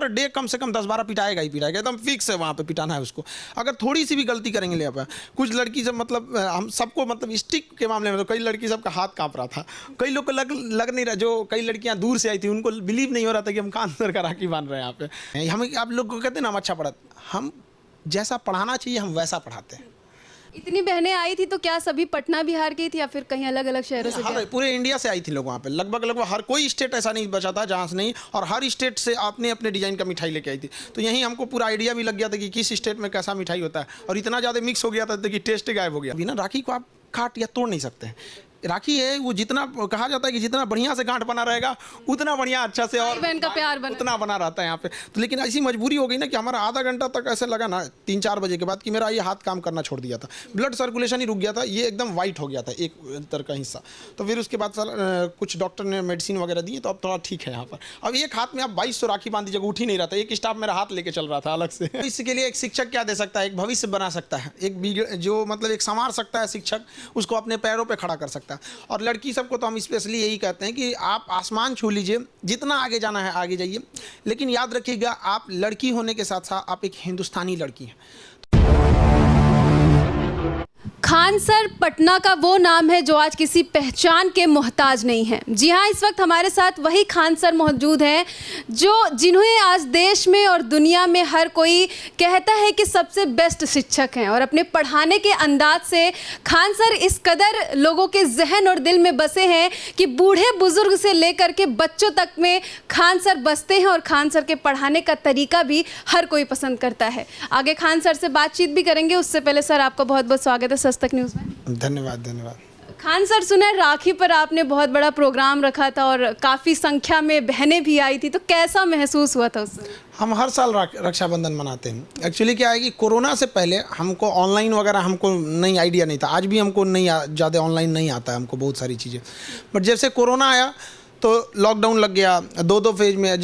Per day कम से कम 10-12 पिटाएगा ही पिटाएगा, एकदम fix है वहाँ पे पिटाना है उसको। अगर थोड़ी सी भी गलती करेंगे ले आप, कुछ लड़की सब मतलब हम सबको मतलब स्टिक के मामले में तो कई लड़की सबका हाथ काँप रहा था, कई लोग को लग नहीं रहा, जो कई लड़कियाँ दूर से आई थी उनको बिलीव नहीं हो रहा था कि हम खानसर का राखी बांध रहे हैं यहाँ पे। हम आप लोग को कहते हैं ना हम अच्छा पढ़ा, हम जैसा पढ़ाना चाहिए हम वैसा पढ़ाते हैं। इतनी बहनें आई थी तो क्या सभी पटना बिहार की थी या फिर कहीं अलग अलग शहरों से? हर पूरे इंडिया से आई थी लोग वहाँ पे, लगभग हर कोई स्टेट ऐसा नहीं बचा था जहाँ से नहीं, और हर स्टेट से अपने अपने डिज़ाइन का मिठाई लेके आई थी। तो यहीं हमको पूरा आइडिया भी लग गया था कि किस स्टेट में कैसा मिठाई होता है, और इतना ज़्यादा मिक्स हो गया था कि टेस्ट गायब हो गया। बिना राखी को आप काट या तोड़ नहीं सकते हैं। राखी है वो, जितना कहा जाता है कि जितना बढ़िया से गांठ बना रहेगा उतना बढ़िया अच्छा से और बहन का प्यार बना उतना बना रहता है यहाँ पे। तो लेकिन ऐसी मजबूरी हो गई ना कि हमारा आधा घंटा तक ऐसे लगा ना 3-4 बजे के बाद कि मेरा ये हाथ काम करना छोड़ दिया था, ब्लड सर्कुलेशन ही रुक गया था, ये एकदम वाइट हो गया था एक तरह का हिस्सा। तो फिर उसके बाद कुछ डॉक्टर ने मेडिसिन वगैरह दी तो अब थोड़ा ठीक है यहाँ पर। अब एक हाथ में आप 2200 राखी बांध दीजिएगा, उठ ही नहीं रहा था, एक स्टाफ मेरा हाथ लेके चल रहा था अलग से। इसके लिए एक शिक्षक क्या दे सकता है, एक भविष्य बना सकता है, एक जो मतलब एक संवार सकता है शिक्षक, उसको अपने पैरों पर खड़ा कर सकता है। और लड़की सबको तो हम स्पेशली यही कहते हैं कि आप आसमान छू लीजिए, जितना आगे जाना है आगे जाइए, लेकिन याद रखिएगा आप लड़की होने के साथ साथ आप एक हिंदुस्तानी लड़की हैं। खानसर पटना का वो नाम है जो आज किसी पहचान के मोहताज नहीं है। जी हाँ, इस वक्त हमारे साथ वही खानसर मौजूद हैं जिन्हें आज देश में और दुनिया में हर कोई कहता है कि सबसे बेस्ट शिक्षक हैं, और अपने पढ़ाने के अंदाज से खानसर इस कदर लोगों के जहन और दिल में बसे हैं कि बूढ़े बुजुर्ग से लेकर के बच्चों तक में खानसर बसते हैं, और खानसर के पढ़ाने का तरीका भी हर कोई पसंद करता है। आगे खानसर से बातचीत भी करेंगे, उससे पहले सर आपका बहुत बहुत स्वागत है सस्तक न्यूज़ में। धन्यवाद। खान सर, सुना है राखी पर आपने बहुत बड़ा प्रोग्राम रखा था और काफ़ी संख्या में बहनें भी आई थी, तो कैसा महसूस हुआ था उस समय? हम हर साल रक्षाबंधन मनाते हैं। एक्चुअली क्या है कि कोरोना से पहले हमको ऑनलाइन वगैरह हमको नहीं आइडिया नहीं था, आज भी हमको नहीं ज़्यादा ऑनलाइन नहीं आता है हमको बहुत सारी चीज़ें। बट जब से कोरोना आया तो लॉकडाउन लग गया, 2 फेज में।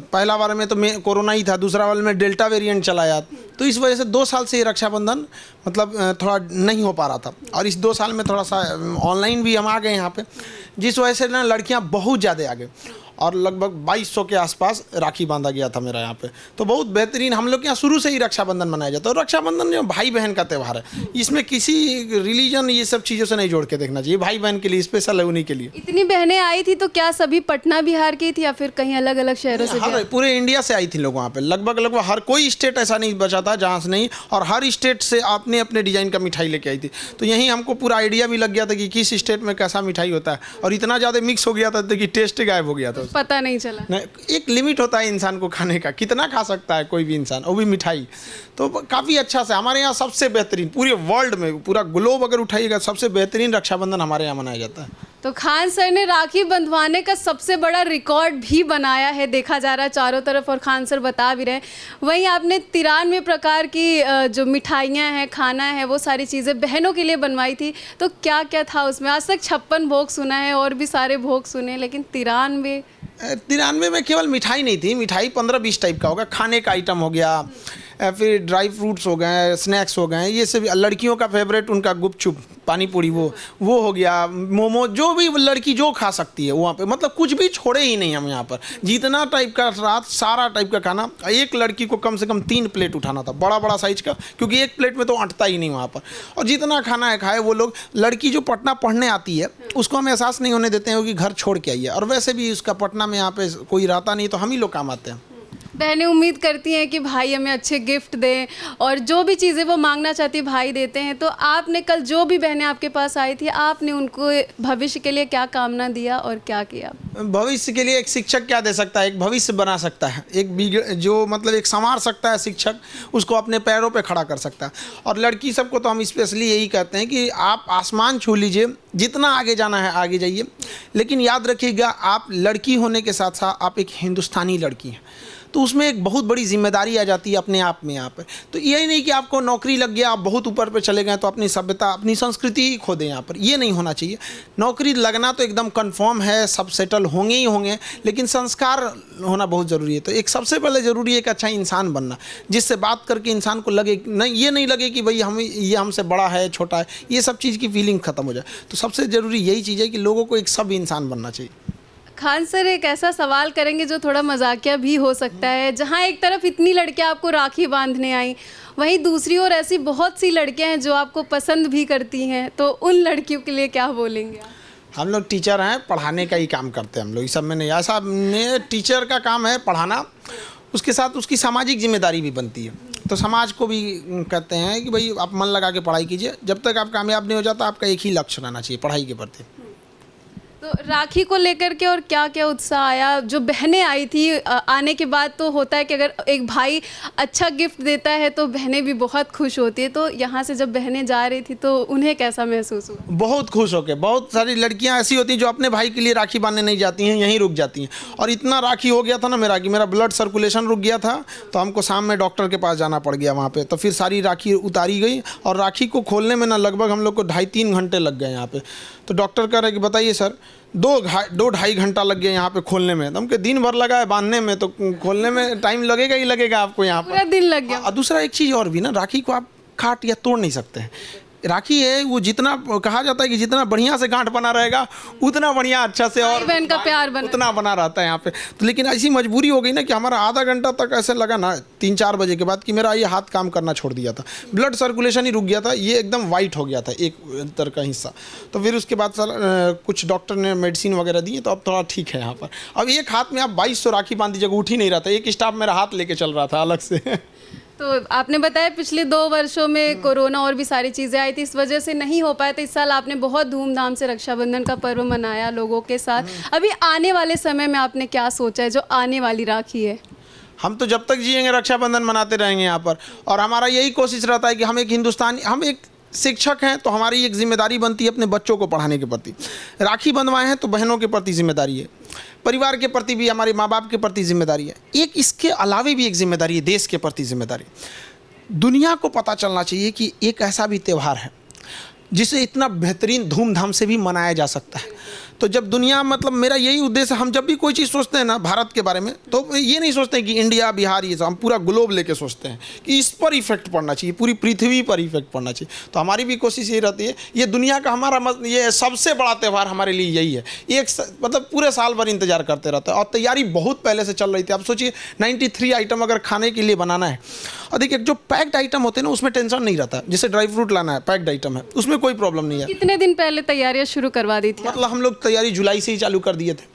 पहला वाले में तो कोरोना ही था, दूसरा वाले में डेल्टा वेरिएंट चला आया, तो इस वजह से 2 साल से ये रक्षाबंधन मतलब थोड़ा नहीं हो पा रहा था। और इस 2 साल में थोड़ा सा ऑनलाइन भी हम आ गए यहाँ पे, जिस वजह से ना लड़कियाँ बहुत ज़्यादा आ गई, और लगभग 2200 के आसपास राखी बांधा गया था मेरा यहाँ पे। तो बहुत बेहतरीन, हम लोग के यहाँ शुरू से ही रक्षाबंधन मनाया जाता है। और रक्षाबंधन जो भाई बहन का त्यौहार है, इसमें किसी रिलीजन ये सब चीज़ों से नहीं जोड़ के देखना चाहिए, भाई बहन के लिए स्पेशल है, उन्हीं के लिए। इतनी बहनें आई थी तो क्या सभी पटना बिहार की थी या फिर कहीं अलग अलग शहरों से? हर पूरे इंडिया से आई थी लोग वहाँ पे, लगभग हर कोई स्टेट ऐसा नहीं बचा था जहाँ से नहीं, और हर स्टेट से अपने अपने डिज़ाइन का मिठाई लेके आई थी। तो यहीं हमको पूरा आइडिया भी लग गया था कि किस स्टेट में कैसा मिठाई होता है, और इतना ज़्यादा मिक्स हो गया था कि टेस्ट गायब हो गया था, पता नहीं चला। नहीं, एक लिमिट होता है इंसान को खाने का, कितना खा सकता है कोई भी इंसान, वो भी मिठाई। तो काफ़ी अच्छा से हमारे यहाँ सबसे बेहतरीन पूरे वर्ल्ड में, पूरा ग्लोब अगर उठाइएगा, सबसे बेहतरीन रक्षाबंधन हमारे यहाँ मनाया जाता है। तो खान सर ने राखी बंधवाने का सबसे बड़ा रिकॉर्ड भी बनाया है, देखा जा रहा है चारों तरफ, और खान सर बता भी रहे। वहीं आपने 93 प्रकार की जो मिठाइयाँ हैं, खाना है, वो सारी चीज़ें बहनों के लिए बनवाई थी। तो क्या क्या था उसमें? आज तक 56 भोग सुना है और भी सारे भोग सुने, लेकिन 93 में केवल मिठाई नहीं थी, मिठाई 15-20 टाइप का होगा, खाने का आइटम हो गया, फिर ड्राई फ्रूट्स हो गए, स्नैक्स हो गए, ये सब लड़कियों का फेवरेट उनका गुपचुप, पानी पूरी, वो हो गया, मोमो, जो भी लड़की जो खा सकती है वहाँ पे, मतलब कुछ भी छोड़े ही नहीं हम यहाँ पर। जितना टाइप का रात सारा टाइप का खाना, एक लड़की को कम से कम 3 प्लेट उठाना था, बड़ा बड़ा साइज का, क्योंकि एक प्लेट में तो अटता ही नहीं वहाँ पर। और जितना खाना है खाए वो लोग। लड़की जो पटना पढ़ने आती है उसको हम एहसास नहीं होने देते हैं कि घर छोड़ के आई है, और वैसे भी उसका पटना में यहाँ पे कोई रहता नहीं, तो हम ही लोग काम आते हैं। बहनें उम्मीद करती हैं कि भाई हमें अच्छे गिफ्ट दें, और जो भी चीज़ें वो मांगना चाहती है भाई देते हैं। तो आपने कल जो भी बहनें आपके पास आई थी, आपने उनको भविष्य के लिए क्या कामना दिया और क्या किया? भविष्य के लिए एक शिक्षक क्या दे सकता है, एक भविष्य बना सकता है, एक जो मतलब एक संवार सकता है शिक्षक, उसको अपने पैरों पे खड़ा कर सकता है। और लड़की सबको तो हम स्पेशली यही कहते हैं कि आप आसमान छू लीजिए, जितना आगे जाना है आगे जाइए, लेकिन याद रखिएगा आप लड़की होने के साथ साथ आप एक हिंदुस्तानी लड़की हैं। तो उसमें एक बहुत बड़ी जिम्मेदारी आ जाती है अपने आप में यहाँ पर। तो यही नहीं कि आपको नौकरी लग गया, आप बहुत ऊपर पे चले गए तो अपनी सभ्यता, अपनी संस्कृति ही खो दें यहाँ पर, ये नहीं होना चाहिए। नौकरी लगना तो एकदम कंफर्म है, सब सेटल होंगे ही होंगे, लेकिन संस्कार होना बहुत ज़रूरी है। तो एक सबसे पहले ज़रूरी है एक अच्छा इंसान बनना, जिससे बात करके इंसान को लगे नहीं, ये नहीं लगे कि भाई ये हमसे बड़ा है, छोटा है, ये सब चीज़ की फीलिंग ख़त्म हो जाए। तो सबसे ज़रूरी यही चीज़ है कि लोगों को एक सब इंसान बनना चाहिए। खान सर एक ऐसा सवाल करेंगे जो थोड़ा मजाकिया भी हो सकता है। जहाँ एक तरफ इतनी लड़कियां आपको राखी बांधने आई, वहीं दूसरी ओर ऐसी बहुत सी लड़कियां हैं जो आपको पसंद भी करती हैं, तो उन लड़कियों के लिए क्या बोलेंगे आप? हम लोग टीचर हैं, पढ़ाने का ही काम करते हैं हम लोग। इस सब में नहीं, ऐसा टीचर का काम है पढ़ाना, उसके साथ उसकी सामाजिक जिम्मेदारी भी बनती है। तो समाज को भी कहते हैं कि भाई आप मन लगा के पढ़ाई कीजिए, जब तक आप कामयाब नहीं हो जाता आपका एक ही लक्ष्य रहना चाहिए, पढ़ाई के प्रति। तो राखी को लेकर के और क्या क्या उत्साह आया? जो बहनें आई थी आने के बाद तो होता है कि अगर एक भाई अच्छा गिफ्ट देता है तो बहनें भी बहुत खुश होती है, तो यहाँ से जब बहनें जा रही थी तो उन्हें कैसा महसूस हुआ? बहुत खुश होके, बहुत सारी लड़कियां ऐसी होती हैं जो अपने भाई के लिए राखी बांधने नहीं जाती हैं, यहीं रुक जाती हैं। और इतना राखी हो गया था ना मेरा कि मेरा ब्लड सर्कुलेशन रुक गया था, तो हमको शाम में डॉक्टर के पास जाना पड़ गया वहाँ पे। तो फिर सारी राखी उतारी गई और राखी को खोलने में ना लगभग हम लोग को 2.5-3 घंटे लग गए यहाँ पे। तो डॉक्टर कह रहे कि बताइए सर, 2-2.5 घंटा लग गया यहाँ पे खोलने में। तो हमके दिन भर लगा है बांधने में, तो खोलने में टाइम लगेगा ही लगेगा आपको यहाँ पर, पूरा दिन लग गया। और दूसरा एक चीज़ और भी ना, राखी को आप काट या तोड़ नहीं सकते हैं। राखी है वो, जितना कहा जाता है कि जितना बढ़िया से गांठ बना रहेगा उतना बढ़िया अच्छा से और बहन का प्यार बना उतना बना रहता है यहाँ पे। तो लेकिन ऐसी मजबूरी हो गई ना कि हमारा आधा घंटा तक ऐसे लगा ना 3-4 बजे के बाद कि मेरा ये हाथ काम करना छोड़ दिया था, ब्लड सर्कुलेशन ही रुक गया था, ये एकदम वाइट हो गया था एक अंदर का हिस्सा। तो फिर उसके बाद कुछ डॉक्टर ने मेडिसिन वगैरह दी, तो अब थोड़ा ठीक है यहाँ पर। अब एक हाथ में आप 2200 राखी बांध दीजिएगा, उठ ही नहीं रहा था, एक स्टाफ मेरा हाथ लेके चल रहा था अलग से। तो आपने बताया पिछले 2 वर्षों में कोरोना और भी सारी चीज़ें आई थी, इस वजह से नहीं हो पाया। तो इस साल आपने बहुत धूमधाम से रक्षाबंधन का पर्व मनाया लोगों के साथ। अभी आने वाले समय में आपने क्या सोचा है जो आने वाली राखी है? हम तो जब तक जिएंगे रक्षाबंधन मनाते रहेंगे यहाँ पर, और हमारा यही कोशिश रहता है कि हम एक शिक्षक हैं, तो हमारी एक जिम्मेदारी बनती है अपने बच्चों को पढ़ाने के प्रति। राखी बंधवाए हैं तो बहनों के प्रति जिम्मेदारी है, परिवार के प्रति भी, हमारे माँ बाप के प्रति जिम्मेदारी है। एक इसके अलावे भी एक जिम्मेदारी है, देश के प्रति जिम्मेदारी। दुनिया को पता चलना चाहिए कि एक ऐसा भी त्यौहार है जिसे इतना बेहतरीन धूमधाम से भी मनाया जा सकता है। तो जब दुनिया, मतलब मेरा यही उद्देश्य, हम जब भी कोई चीज़ सोचते हैं ना भारत के बारे में, तो ये नहीं सोचते हैं कि इंडिया बिहार ये सब, हम पूरा ग्लोब लेके सोचते हैं कि इस पर इफेक्ट पड़ना चाहिए, पूरी पृथ्वी पर इफेक्ट पड़ना चाहिए। तो हमारी भी कोशिश ये रहती है, ये दुनिया का हमारा ये सबसे बड़ा त्यौहार हमारे लिए यही है। मतलब पूरे साल भर इंतजार करते रहते हैं, और तैयारी बहुत पहले से चल रही थी। आप सोचिए 93 आइटम अगर खाने के लिए बनाना है, और देखिए जो पैक्ड आइटम होते हैं ना उसमें टेंशन नहीं रहता। जैसे ड्राई फ्रूट लाना है, पैक्ड आइटम है, उसमें कोई प्रॉब्लम नहीं है। कितने दिन पहले तैयारियां शुरू करवा दी थी? मतलब हम लोग तैयारी जुलाई से ही चालू कर दिए थे।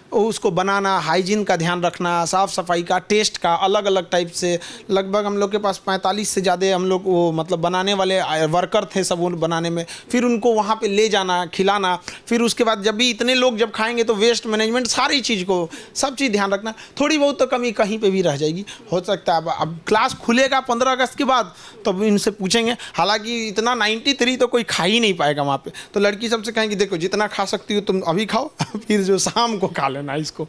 उसको बनाना, हाइजीन का ध्यान रखना, साफ़ सफाई का, टेस्ट का, अलग अलग टाइप से। लगभग हम लोग के पास 45 से ज़्यादा हम लोग वो मतलब बनाने वाले वर्कर थे सब वो बनाने में। फिर उनको वहाँ पे ले जाना, खिलाना, फिर उसके बाद जब भी इतने लोग जब खाएंगे तो वेस्ट मैनेजमेंट, सारी चीज़ को सब चीज़ ध्यान रखना। थोड़ी बहुत तो कमी कहीं पे भी रह जाएगी, हो सकता है। अब क्लास खुलेगा 15 अगस्त के बाद, तो इनसे पूछेंगे। हालांकि इतना 93 तो कोई खा ही नहीं पाएगा वहाँ पे। तो लड़की सबसे कहेंगे देखो जितना खा सकती हो तुम अभी खाओ, फिर जो शाम को खा लेना इसको।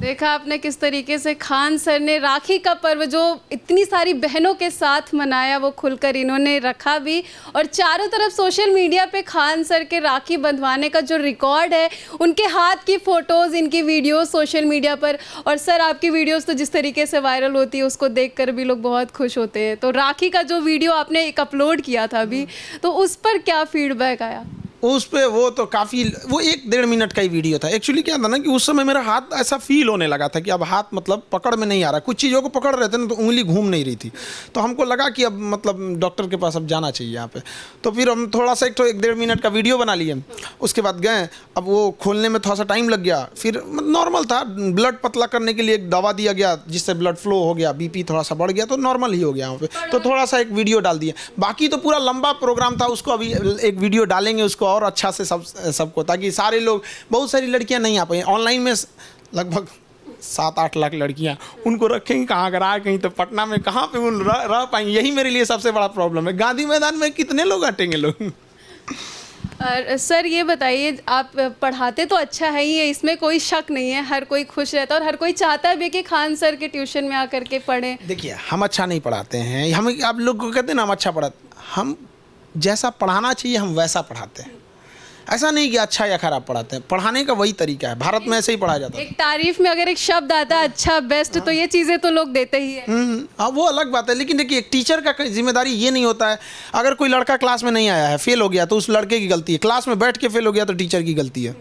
देखा आपने किस तरीके से खान सर ने राखी का पर्व जो इतनी सारी बहनों के साथ मनाया, वो खुलकर इन्होंने रखा भी। और चारों तरफ सोशल मीडिया पे खान सर के राखी बंधवाने का जो रिकॉर्ड है, उनके हाथ की फ़ोटोज़, इनकी वीडियोस सोशल मीडिया पर। और सर आपकी वीडियोस तो जिस तरीके से वायरल होती है उसको देखकर भी लोग बहुत खुश होते हैं। तो राखी का जो वीडियो आपने एक अपलोड किया था अभी, तो उस पर क्या फीडबैक आया? उस पे वो तो काफ़ी, वो 1-1.5 मिनट का ही वीडियो था। एक्चुअली क्या था ना कि उस समय मेरा हाथ ऐसा फील होने लगा था कि अब हाथ मतलब पकड़ में नहीं आ रहा। कुछ चीज़ों को पकड़ रहे थे ना तो उंगली घूम नहीं रही थी। तो हमको लगा कि अब मतलब डॉक्टर के पास अब जाना चाहिए यहाँ पे। तो फिर हम थोड़ा सा 1-1.5 मिनट का वीडियो बना लिए। उसके बाद गए, अब वो खोलने में थोड़ा सा टाइम लग गया। फिर नॉर्मल था, ब्लड पतला करने के लिए एक दवा दिया गया जिससे ब्लड फ्लो हो गया, BP थोड़ा सा बढ़ गया, तो नॉर्मल ही हो गया वहाँ पे। तो थोड़ा सा एक वीडियो डाल दिया। बाकी तो पूरा लंबा प्रोग्राम था, उसको अभी एक वीडियो डालेंगे उसको और अच्छा से सबको, ताकि सारे लोग, बहुत सारी लड़कियां नहीं आ पाई ऑनलाइन में, लगभग 7-8 लाख लड़कियां, उनको रखेंगे कहाँ? अगर आए कहीं तो पटना में कहाँ पे उन रह पाएंगे? यही मेरे लिए सबसे बड़ा प्रॉब्लम है। गांधी मैदान में कितने लोग हटेंगे लोग? और सर ये बताइए, आप पढ़ाते तो अच्छा है ही है, इसमें कोई शक नहीं है, हर कोई खुश रहता है और हर कोई चाहता है भी कि खान सर के ट्यूशन में आकर के पढ़ें। देखिए हम अच्छा नहीं पढ़ाते हैं, हम आप लोग को कहते हैं ना हम अच्छा पढ़ाते, हम जैसा पढ़ाना चाहिए हम वैसा पढ़ाते हैं। ऐसा नहीं कि अच्छा या खराब पढ़ाते हैं, पढ़ाने का वही तरीका है। भारत में ऐसे ही पढ़ाया जाता है। एक तारीफ में अगर एक शब्द आता है अच्छा, बेस्ट, तो ये चीज़ें तो लोग देते ही हैं। हाँ वो अलग बात है। लेकिन देखिए एक टीचर का जिम्मेदारी ये नहीं होता है, अगर कोई लड़का क्लास में नहीं आया है, फेल हो गया, तो उस लड़के की गलती है। क्लास में बैठ के फेल हो गया तो टीचर की गलती है।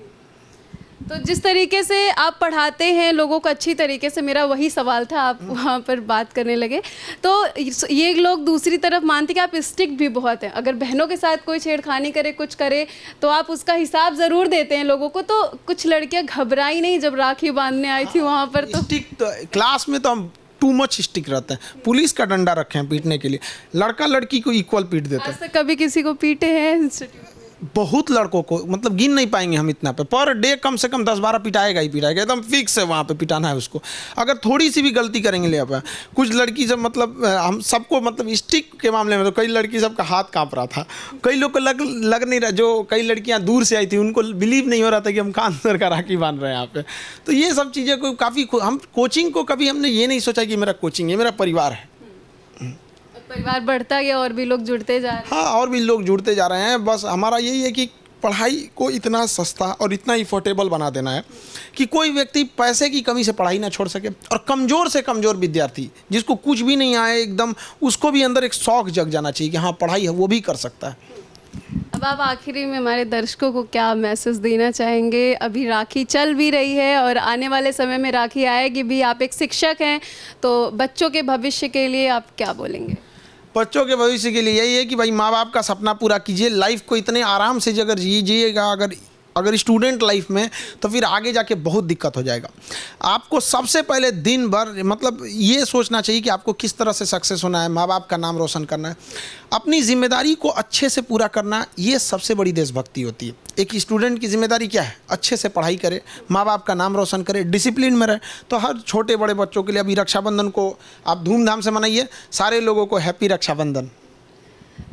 तो जिस तरीके से आप पढ़ाते हैं लोगों को अच्छी तरीके से, मेरा वही सवाल था, आप वहाँ पर बात करने लगे, तो ये लोग दूसरी तरफ मानते कि आप स्ट्रिक्ट भी बहुत हैं। अगर बहनों के साथ कोई छेड़खानी करे, कुछ करे, तो आप उसका हिसाब ज़रूर देते हैं लोगों को। तो कुछ लड़कियाँ घबराई नहीं जब राखी बांधने आई थी वहाँ पर? तो स्टिक क्लास में तो हम टू मच स्टिक रहते हैं, पुलिस का डंडा रखे हैं पीटने के लिए, लड़का लड़की को इक्वल पीट देते हैं। आज तक कभी किसी को पीटे हैं इंस्टीट्यूट में? बहुत लड़कों को, मतलब गिन नहीं पाएंगे हम इतना पे, पर डे कम से कम 10-12 पिटाएगा ही पिटाएगा, एकदम फिक्स है वहाँ पे पिटाना है उसको। अगर थोड़ी सी भी गलती करेंगे ले आप, कुछ लड़की जब मतलब हम सबको मतलब स्टिक के मामले में तो कई लड़की सबका हाथ काँप रहा था, कई लोग को लग नहीं रहा, जो कई लड़कियाँ दूर से आई थी उनको बिलीव नहीं हो रहा था कि हम खान सर का राखी बांध रहे हैं यहाँ पे। तो ये सब चीज़ें को काफ़ी, हम कोचिंग को कभी हमने ये नहीं सोचा कि मेरा कोचिंग, ये मेरा परिवार है। परिवार बढ़ता गया और भी लोग जुड़ते जा रहे हैं। हाँ, और भी लोग जुड़ते जा रहे हैं। बस हमारा यही है कि पढ़ाई को इतना सस्ता और इतना इफोर्टेबल बना देना है कि कोई व्यक्ति पैसे की कमी से पढ़ाई ना छोड़ सके, और कमज़ोर से कमज़ोर विद्यार्थी जिसको कुछ भी नहीं आए एकदम, उसको भी अंदर एक शौक जग जाना चाहिए कि हाँ पढ़ाई है, वो भी कर सकता है। अब आप आखिरी में हमारे दर्शकों को क्या मैसेज देना चाहेंगे? अभी राखी चल भी रही है और आने वाले समय में राखी आएगी भी, आप एक शिक्षक हैं, तो बच्चों के भविष्य के लिए आप क्या बोलेंगे? बच्चों के भविष्य के लिए यही है कि भाई माँ बाप का सपना पूरा कीजिए, लाइफ को इतने आराम से अगर जीजिएगा अगर स्टूडेंट लाइफ में, तो फिर आगे जाके बहुत दिक्कत हो जाएगा। आपको सबसे पहले दिन भर मतलब ये सोचना चाहिए कि आपको किस तरह से सक्सेस होना है, माँ बाप का नाम रोशन करना है, अपनी जिम्मेदारी को अच्छे से पूरा करना, ये सबसे बड़ी देशभक्ति होती है। एक स्टूडेंट की जिम्मेदारी क्या है? अच्छे से पढ़ाई करे, माँ बाप का नाम रोशन करे, डिसिप्लिन में रहे। तो हर छोटे बड़े बच्चों के लिए अभी रक्षाबंधन को आप धूमधाम से मनाइए, सारे लोगों को हैप्पी रक्षाबंधन।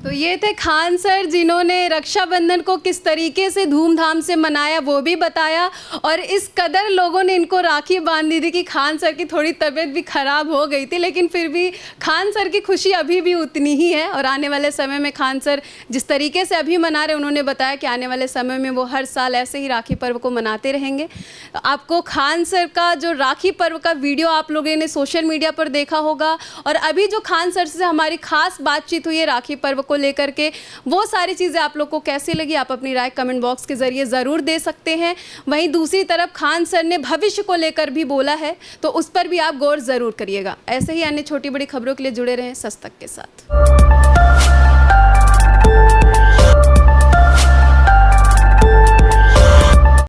तो ये थे खान सर, जिन्होंने रक्षाबंधन को किस तरीके से धूमधाम से मनाया वो भी बताया, और इस कदर लोगों ने इनको राखी बांध दी थी कि खान सर की थोड़ी तबीयत भी ख़राब हो गई थी, लेकिन फिर भी खान सर की खुशी अभी भी उतनी ही है। और आने वाले समय में खान सर जिस तरीके से अभी मना रहे, उन्होंने बताया कि आने वाले समय में वो हर साल ऐसे ही राखी पर्व को मनाते रहेंगे। आपको खान सर का जो राखी पर्व का वीडियो आप लोगों ने सोशल मीडिया पर देखा होगा, और अभी जो खान सर से हमारी खास बातचीत हुई है राखी पर्व को लेकर के, वो सारी चीज़ें आप लोग को कैसी लगी, आप अपनी राय कमेंट बॉक्स के जरिए ज़रूर दे सकते हैं। वहीं दूसरी तरफ खान सर ने भविष्य को लेकर भी बोला है, तो उस पर भी आप गौर ज़रूर करिएगा। ऐसे ही अन्य छोटी बड़ी खबरों के लिए जुड़े रहें सच तक के साथ।